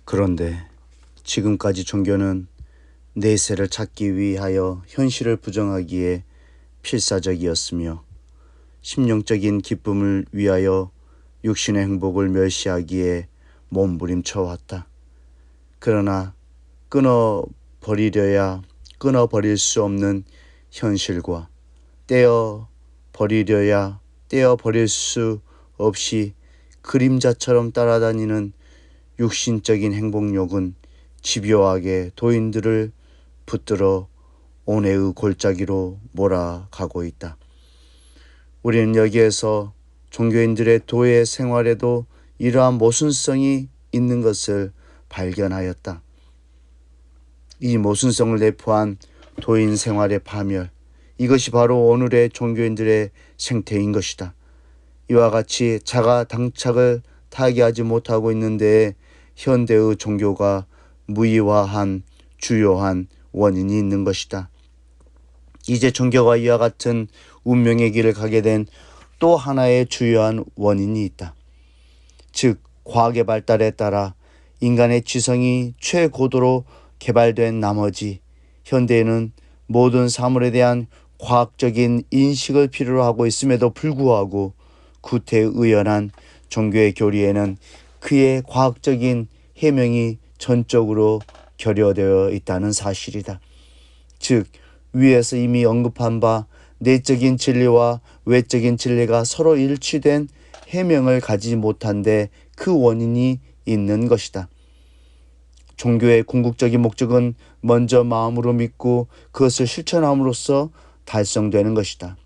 그런데 지금까지 종교는 내세를 찾기 위하여 현실을 부정하기에 필사적이었으며 심령적인 기쁨을 위하여 육신의 행복을 멸시하기에 몸부림쳐 왔다. 그러나 끊어버릴 수 없는 현실과 떼어버릴 수 없이 그림자처럼 따라다니는 육신적인 행복욕은 집요하게 도인들을 붙들어 온해의 골짜기로 몰아가고 있다. 우리는 여기에서 종교인들의 도의 생활에도 이러한 모순성이 있는 것을 발견하였다. 이 모순성을 내포한 도인 생활의 파멸, 이것이 바로 오늘의 종교인들의 생태인 것이다. 이와 같이 자가 당착을 타개하지 못하고 있는데 현대의 종교가 무의화한 주요한 원인이 있는 것이다. 이제 종교가 이와 같은 운명의 길을 가게 된 또 하나의 주요한 원인이 있다. 즉, 과학의 발달에 따라 인간의 지성이 최고도로 개발된 나머지 현대에는 모든 사물에 대한 과학적인 인식을 필요로 하고 있음에도 불구하고 구태의연한 종교의 교리에는 그의 과학적인 해명이 전적으로 결여되어 있다는 사실이다. 즉, 위에서 이미 언급한 바 내적인 진리와 외적인 진리가 서로 일치된 해명을 가지지 못한 데 그 원인이 있는 것이다. 종교의 궁극적인 목적은 먼저 마음으로 믿고 그것을 실천함으로써 달성되는 것이다.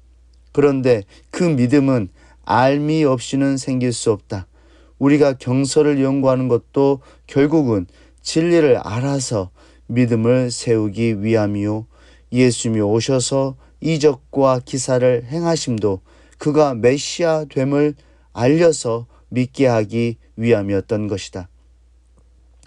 그런데 그 믿음은 알미 없이는 생길 수 없다. 우리가 경서를 연구하는 것도 결국은 진리를 알아서 믿음을 세우기 위함이요, 예수님이 오셔서 이적과 기사를 행하심도 그가 메시아 됨을 알려서 믿게 하기 위함이었던 것이다.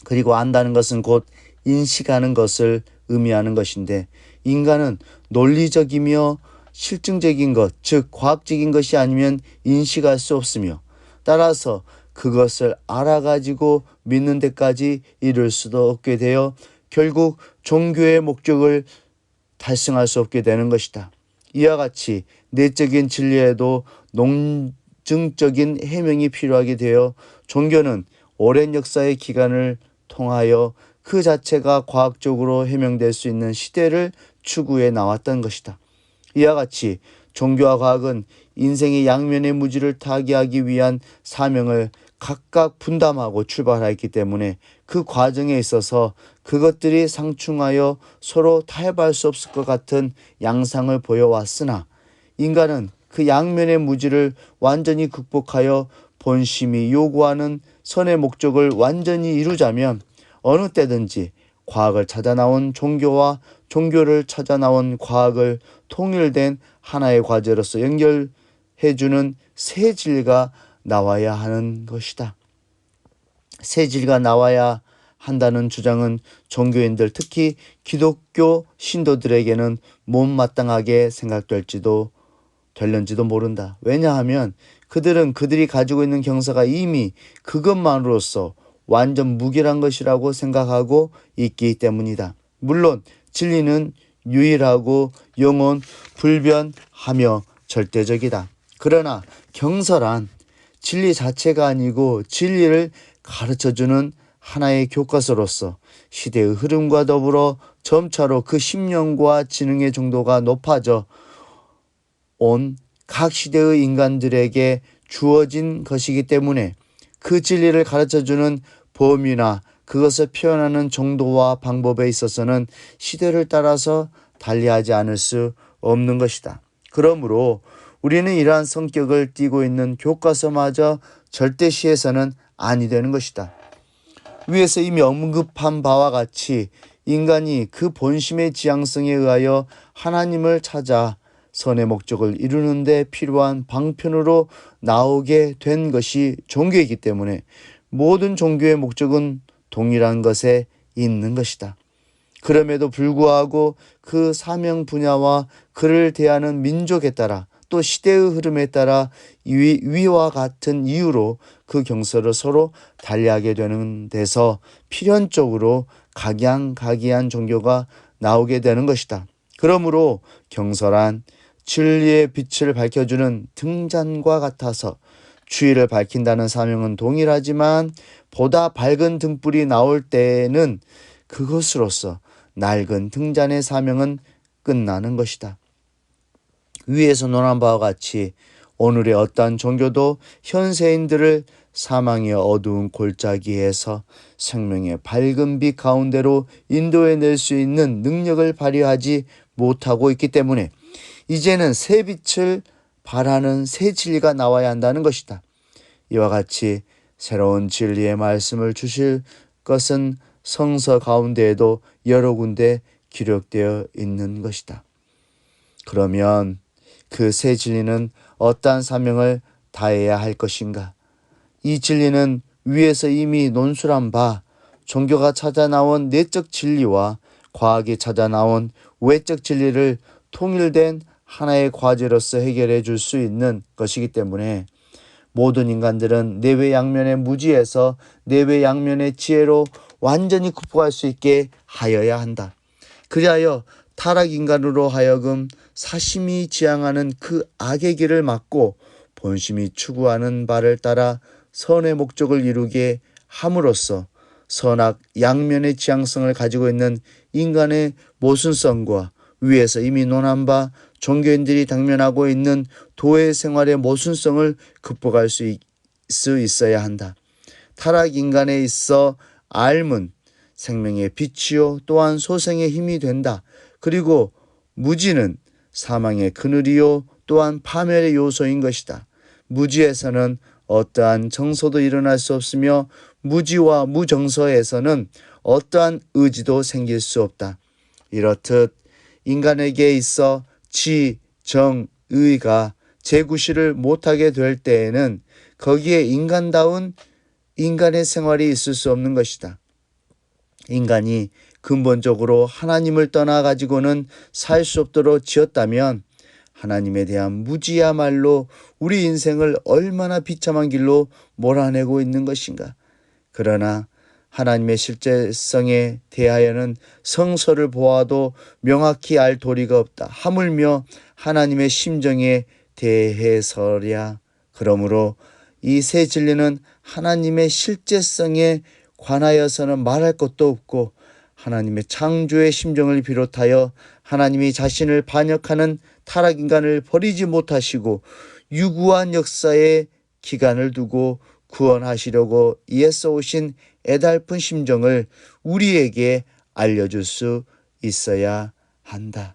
그리고 안다는 것은 곧 인식하는 것을 의미하는 것인데, 인간은 논리적이며 실증적인 것, 즉 과학적인 것이 아니면 인식할 수 없으며, 따라서 그것을 알아가지고 믿는 데까지 이를 수도 없게 되어 결국 종교의 목적을 달성할 수 없게 되는 것이다. 이와 같이 내적인 진리에도 농증적인 해명이 필요하게 되어 종교는 오랜 역사의 기간을 통하여 그 자체가 과학적으로 해명될 수 있는 시대를 추구해 나왔던 것이다. 이와 같이 종교와 과학은 인생의 양면의 무지를 타개하기 위한 사명을 각각 분담하고 출발하였기 때문에 그 과정에 있어서 그것들이 상충하여 서로 타협할 수 없을 것 같은 양상을 보여왔으나, 인간은 그 양면의 무지를 완전히 극복하여 본심이 요구하는 선의 목적을 완전히 이루자면 어느 때든지 과학을 찾아 나온 종교와 종교를 찾아 나온 과학을 통일된 하나의 과제로서 연결해주는 새 진리가 나와야 하는 것이다. 새 진리가 나와야 한다는 주장은 종교인들, 특히 기독교 신도들에게는 못마땅하게 생각될지도 모른다. 왜냐하면 그들은 그들이 가지고 있는 경사가 이미 그것만으로서 완전 무결한 것이라고 생각하고 있기 때문이다. 물론 진리는 유일하고 영원 불변하며 절대적이다. 그러나 경서란 진리 자체가 아니고 진리를 가르쳐주는 하나의 교과서로서 시대의 흐름과 더불어 점차로 그 심령과 지능의 정도가 높아져 온 각 시대의 인간들에게 주어진 것이기 때문에 그 진리를 가르쳐주는 범위나 그것을 표현하는 정도와 방법에 있어서는 시대를 따라서 달리하지 않을 수 없는 것이다. 그러므로 우리는 이러한 성격을 띠고 있는 교과서마저 절대시해서는 아니 되는 것이다. 위에서 이미 언급한 바와 같이 인간이 그 본심의 지향성에 의하여 하나님을 찾아 선의 목적을 이루는 데 필요한 방편으로 나오게 된 것이 종교이기 때문에 모든 종교의 목적은 동일한 것에 있는 것이다. 그럼에도 불구하고 그 사명 분야와 그를 대하는 민족에 따라 또 시대의 흐름에 따라 위와 같은 이유로 그 경서를 서로 달리하게 되는 데서 필연적으로 각양각이한 종교가 나오게 되는 것이다. 그러므로 경서란 진리의 빛을 밝혀주는 등잔과 같아서 주의를 밝힌다는 사명은 동일하지만 보다 밝은 등불이 나올 때에는 그것으로서 낡은 등잔의 사명은 끝나는 것이다. 위에서 논한 바와 같이 오늘의 어떠한 종교도 현세인들을 사망의 어두운 골짜기에서 생명의 밝은 빛 가운데로 인도해낼 수 있는 능력을 발휘하지 못하고 있기 때문에 이제는 새 빛을 발하는 새 진리가 나와야 한다는 것이다. 이와 같이 새로운 진리의 말씀을 주실 것은 성서 가운데에도 여러 군데 기록되어 있는 것이다. 그러면 그 새 진리는 어떠한 사명을 다해야 할 것인가? 이 진리는 위에서 이미 논술한 바 종교가 찾아 나온 내적 진리와 과학이 찾아 나온 외적 진리를 통일된 하나의 과제로서 해결해 줄 수 있는 것이기 때문에 모든 인간들은 내외 양면의 무지에서 내외 양면의 지혜로 완전히 극복할 수 있게 하여야 한다. 그리하여 타락 인간으로 하여금 사심이 지향하는 그 악의 길을 막고 본심이 추구하는 바를 따라 선의 목적을 이루게 함으로써 선악 양면의 지향성을 가지고 있는 인간의 모순성과 위에서 이미 논한 바 종교인들이 당면하고 있는 도회 생활의 모순성을 극복할 수 있어야 한다. 타락 인간에 있어 삶은 생명의 빛이요 또한 소생의 힘이 된다. 그리고 무지는 사망의 그늘이요 또한 파멸의 요소인 것이다. 무지에서는 어떠한 정서도 일어날 수 없으며 무지와 무정서에서는 어떠한 의지도 생길 수 없다. 이렇듯 인간에게 있어 지, 정, 의가 재구실을 못하게 될 때에는 거기에 인간다운 인간의 생활이 있을 수 없는 것이다. 인간이 근본적으로 하나님을 떠나 가지고는 살 수 없도록 지었다면 하나님에 대한 무지야말로 우리 인생을 얼마나 비참한 길로 몰아내고 있는 것인가. 그러나 하나님의 실제성에 대하여는 성서를 보아도 명확히 알 도리가 없다. 하물며 하나님의 심정에 대해서랴. 그러므로 이 새 진리는 하나님의 실제성에 관하여서는 말할 것도 없고 하나님의 창조의 심정을 비롯하여 하나님이 자신을 반역하는 타락인간을 버리지 못하시고 유구한 역사의 기간을 두고 구원하시려고 애써 오신 애달픈 심정을 우리에게 알려줄 수 있어야 한다.